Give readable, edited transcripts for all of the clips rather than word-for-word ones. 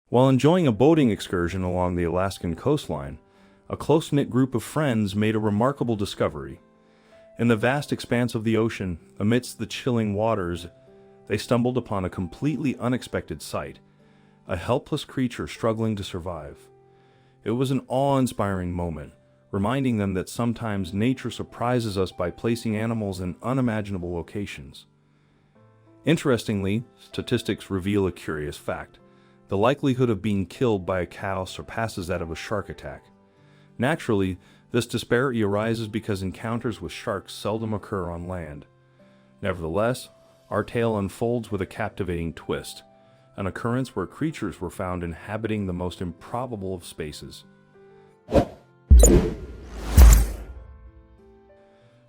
While enjoying a boating excursion along the Alaskan coastline, a close-knit group of friends made a remarkable discovery. In the vast expanse of the ocean, amidst the chilling waters, they stumbled upon a completely unexpected sight, a helpless creature struggling to survive. It was an awe-inspiring moment, reminding them that sometimes nature surprises us by placing animals in unimaginable locations. Interestingly, statistics reveal a curious fact. The likelihood of being killed by a cow surpasses that of a shark attack. Naturally, this disparity arises because encounters with sharks seldom occur on land. Nevertheless, our tale unfolds with a captivating twist, an occurrence where creatures were found inhabiting the most improbable of spaces.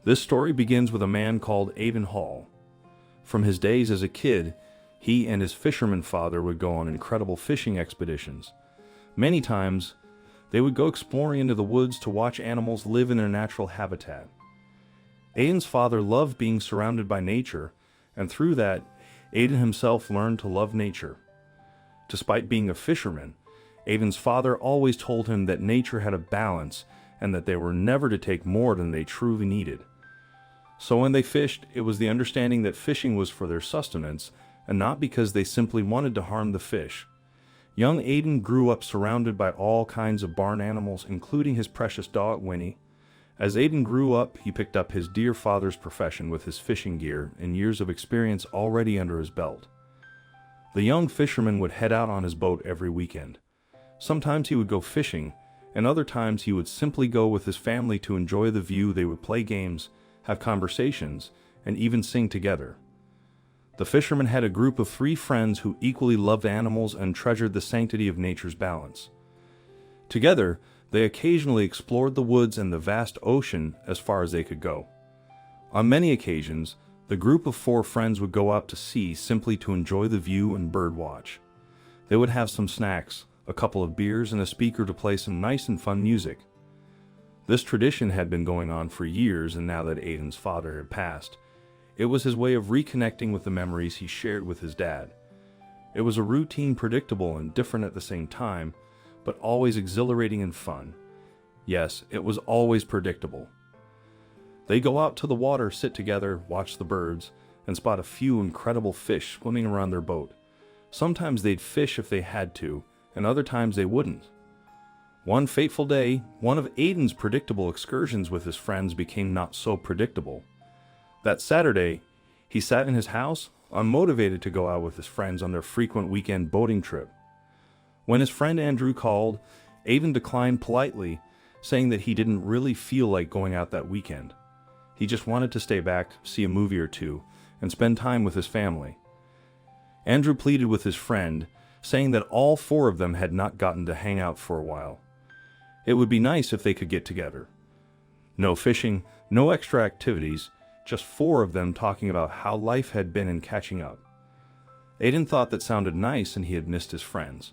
This story begins with a man called Aiden Hall. From his days as a kid, he and his fisherman father would go on incredible fishing expeditions. Many times, they would go exploring into the woods to watch animals live in their natural habitat. Aiden's father loved being surrounded by nature, and through that, Aiden himself learned to love nature. Despite being a fisherman, Aiden's father always told him that nature had a balance and that they were never to take more than they truly needed. So when they fished, it was the understanding that fishing was for their sustenance and not because they simply wanted to harm the fish. Young Aiden grew up surrounded by all kinds of barn animals, including his precious dog Winnie. As Aiden grew up, he picked up his dear father's profession with his fishing gear and years of experience already under his belt. The young fisherman would head out on his boat every weekend. Sometimes he would go fishing, and other times he would simply go with his family to enjoy the view. They would play games, have conversations, and even sing together. The fisherman had a group of 3 friends who equally loved animals and treasured the sanctity of nature's balance. Together, they occasionally explored the woods and the vast ocean as far as they could go. On many occasions, the group of 4 friends would go out to sea simply to enjoy the view and bird watch. They would have some snacks, a couple of beers, and a speaker to play some nice and fun music. This tradition had been going on for years, and now that Aiden's father had passed, it was his way of reconnecting with the memories he shared with his dad. It was a routine, predictable, and different at the same time, but always exhilarating and fun. Yes, it was always predictable. They go out to the water, sit together, watch the birds, and spot a few incredible fish swimming around their boat. Sometimes they'd fish if they had to, and other times they wouldn't. One fateful day, one of Aiden's predictable excursions with his friends became not so predictable. That Saturday, he sat in his house, unmotivated to go out with his friends on their frequent weekend boating trip. When his friend Andrew called, Aiden declined politely, saying that he didn't really feel like going out that weekend. He just wanted to stay back, see a movie or two, and spend time with his family. Andrew pleaded with his friend, saying that all 4 of them had not gotten to hang out for a while. It would be nice if they could get together. No fishing, no extra activities, just 4 of them talking about how life had been and catching up. Aiden thought that sounded nice, and he had missed his friends.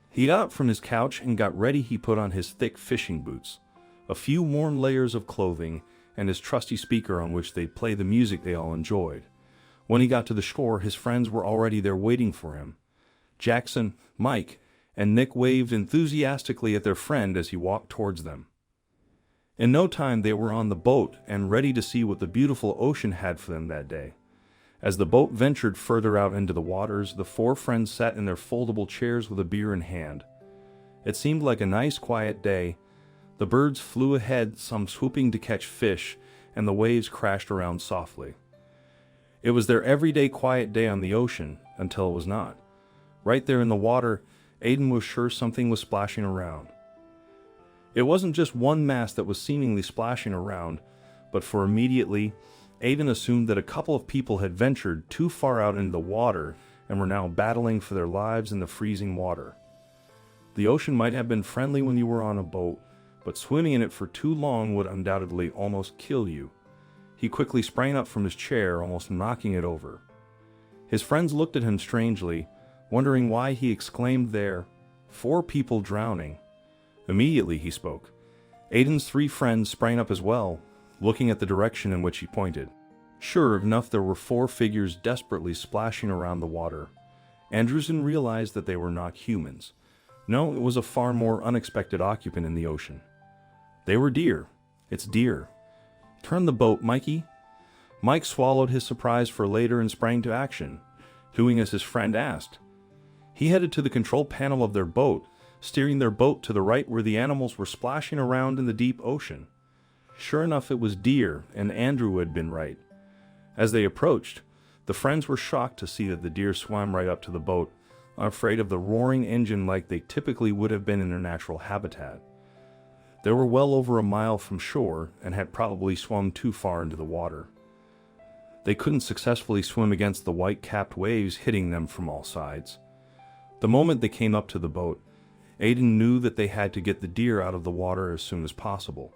He got up from his couch and got ready. He put on his thick fishing boots, a few warm layers of clothing, and his trusty speaker on which they'd play the music they all enjoyed. When he got to the shore, his friends were already there waiting for him. Jackson, Mike, and Nick waved enthusiastically at their friend as he walked towards them. In no time, they were on the boat and ready to see what the beautiful ocean had for them that day. As the boat ventured further out into the waters, the 4 friends sat in their foldable chairs with a beer in hand. It seemed like a nice, quiet day. The birds flew ahead, some swooping to catch fish, and the waves crashed around softly. It was their everyday quiet day on the ocean, until it was not. Right there in the water, Aiden was sure something was splashing around. It wasn't just one mass that was seemingly splashing around, but for immediately, Aiden assumed that a couple of people had ventured too far out into the water and were now battling for their lives in the freezing water. The ocean might have been friendly when you were on a boat, but swimming in it for too long would undoubtedly almost kill you. He quickly sprang up from his chair, almost knocking it over. His friends looked at him strangely, wondering why he exclaimed there, 4 people drowning. Immediately he spoke. Aiden's 3 friends sprang up as well, looking at the direction in which he pointed. Sure enough, there were 4 figures desperately splashing around the water. Andrew soon realized that they were not humans. No, it was a far more unexpected occupant in the ocean. They were deer. It's deer. Turn the boat, Mikey. Mike swallowed his surprise for later and sprang to action, doing as his friend asked. He headed to the control panel of their boat, steering their boat to the right where the animals were splashing around in the deep ocean. Sure enough, it was deer, and Andrew had been right. As they approached, the friends were shocked to see that the deer swam right up to the boat, unafraid of the roaring engine like they typically would have been in their natural habitat. They were well over a mile from shore and had probably swum too far into the water. They couldn't successfully swim against the white-capped waves hitting them from all sides. The moment they came up to the boat, Aiden knew that they had to get the deer out of the water as soon as possible.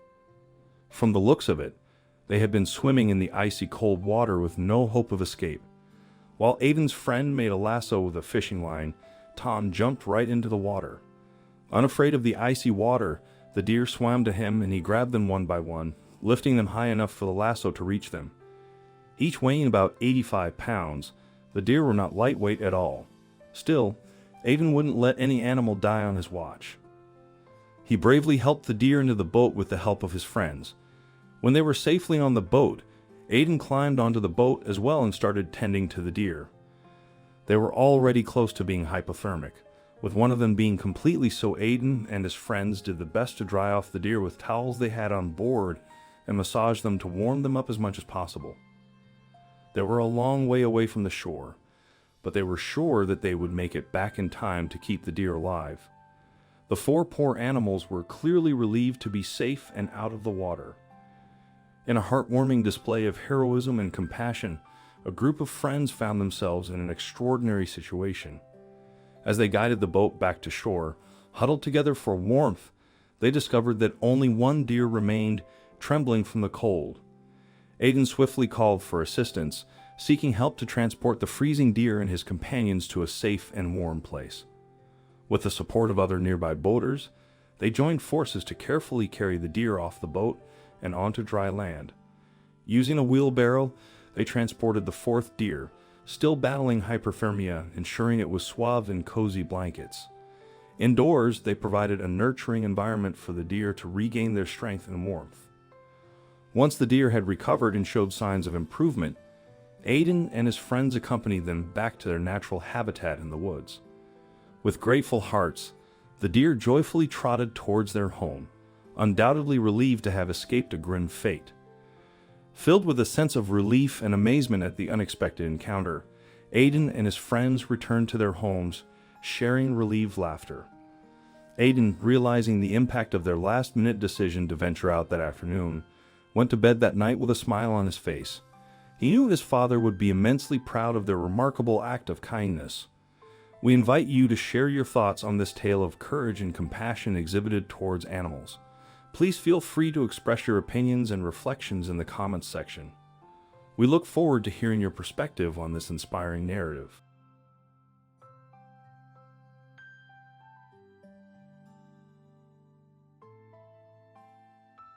From the looks of it, they had been swimming in the icy cold water with no hope of escape. While Aiden's friend made a lasso with a fishing line, Tom jumped right into the water. Unafraid of the icy water, the deer swam to him and he grabbed them one by one, lifting them high enough for the lasso to reach them. Each weighing about 85 pounds, the deer were not lightweight at all. Still, Aiden wouldn't let any animal die on his watch. He bravely helped the deer into the boat with the help of his friends. When they were safely on the boat, Aiden climbed onto the boat as well and started tending to the deer. They were already close to being hypothermic, with one of them being completely so Aiden and his friends did the best to dry off the deer with towels they had on board and massage them to warm them up as much as possible. They were a long way away from the shore, but they were sure that they would make it back in time to keep the deer alive. The four poor animals were clearly relieved to be safe and out of the water. In a heartwarming display of heroism and compassion, a group of friends found themselves in an extraordinary situation. As they guided the boat back to shore, huddled together for warmth, they discovered that only one deer remained, trembling from the cold. Aiden swiftly called for assistance, seeking help to transport the freezing deer and his companions to a safe and warm place. With the support of other nearby boaters, they joined forces to carefully carry the deer off the boat and onto dry land. Using a wheelbarrow, they transported the fourth deer, still battling hypothermia, ensuring it was swathed in cozy blankets. Indoors, they provided a nurturing environment for the deer to regain their strength and warmth. Once the deer had recovered and showed signs of improvement, Aiden and his friends accompanied them back to their natural habitat in the woods. With grateful hearts, the deer joyfully trotted towards their home, undoubtedly relieved to have escaped a grim fate. Filled with a sense of relief and amazement at the unexpected encounter, Aiden and his friends returned to their homes, sharing relieved laughter. Aiden, realizing the impact of their last-minute decision to venture out that afternoon, went to bed that night with a smile on his face. He knew his father would be immensely proud of their remarkable act of kindness. We invite you to share your thoughts on this tale of courage and compassion exhibited towards animals. Please feel free to express your opinions and reflections in the comments section. We look forward to hearing your perspective on this inspiring narrative.